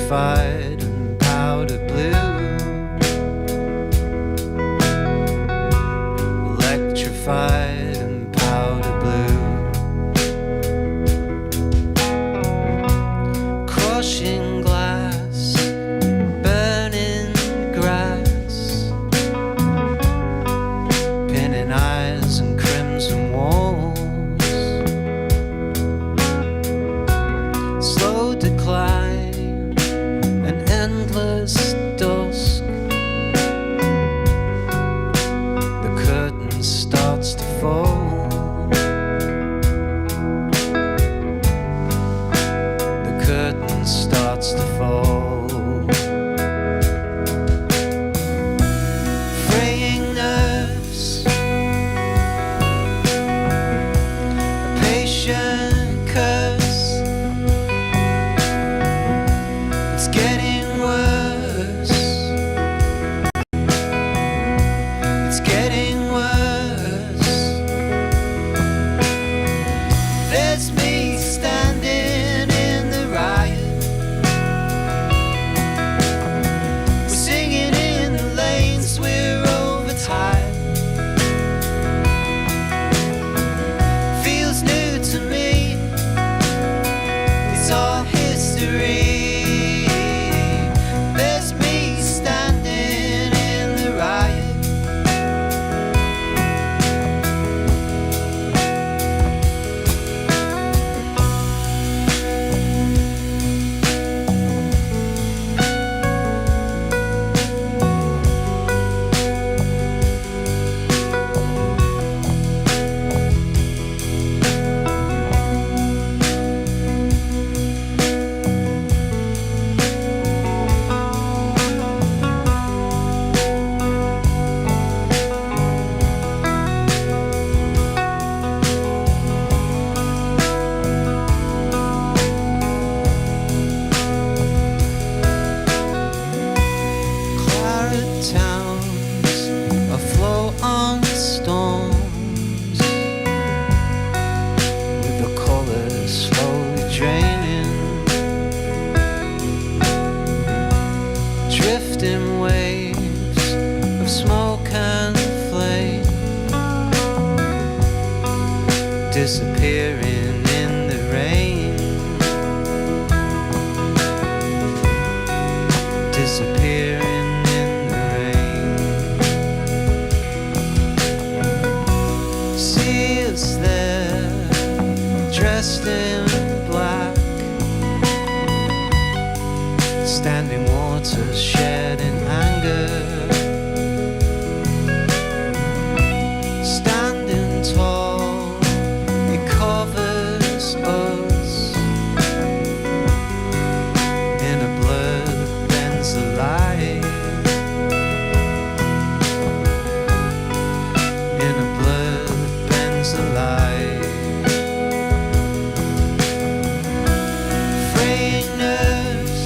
electrified and powder blue, electrified and powder blue, crushing glass, burning grass, pinning eyes and crimson walls, slow decline, an endless dusk. The curtain starts to fall. The curtain starts to fall. Fraying nerves, a patient curse. It's getting worse. It's getting worse. There's me standing in the riot. We're singing in the lanes, we're overtired. Feels new to me. It's all history. There's me standing in the riot. Claret towns afloat on storms, with the colours slowly draining, drifting waves of smoke and flame, disappearing in the rain, disappearing in the rain. See us there, dressed in black, standing waters shed in anger, standing tall, it covers us in a blur that bends the light, in a blur that bends the light. Fraying nerves,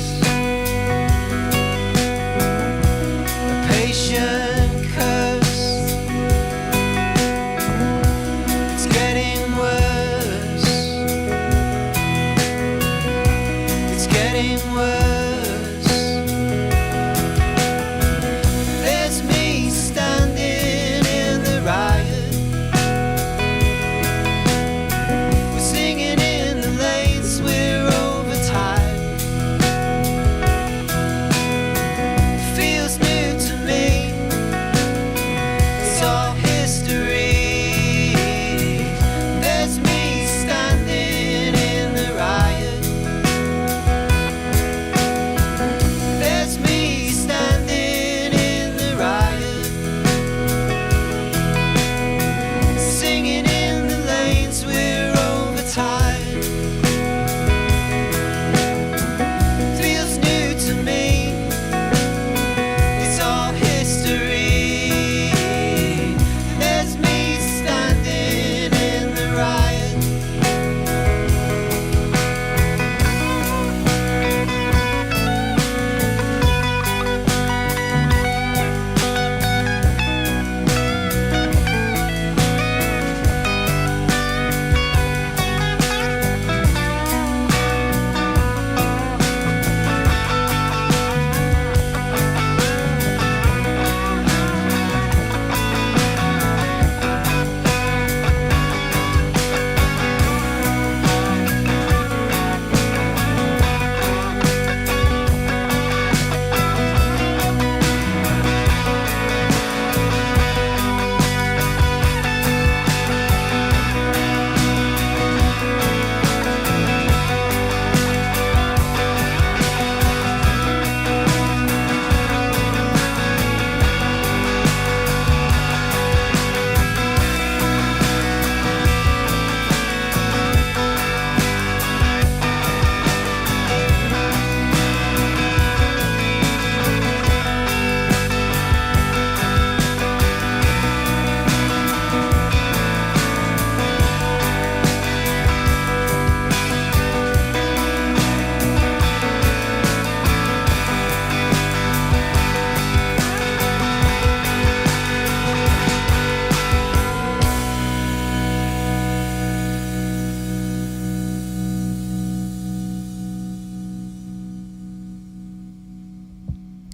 a patient curse. It's getting worse. It's getting worse. There's me standing in the riot. We're singing in the lanes, we're overtired. Feels new to me. It's all history. There's me standing in the riot.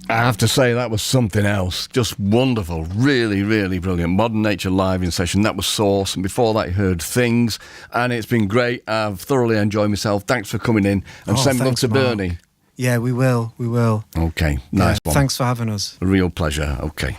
I have to say that was something else. Just wonderful. Really, really brilliant. Modern Nature live in session. That was Source. And before that, you heard Things. And it's been great. I've thoroughly enjoyed myself. Thanks for coming in. And send love to Mark. Bernie. Yeah, we will. Okay. Nice one. Thanks for having us. A real pleasure. Okay.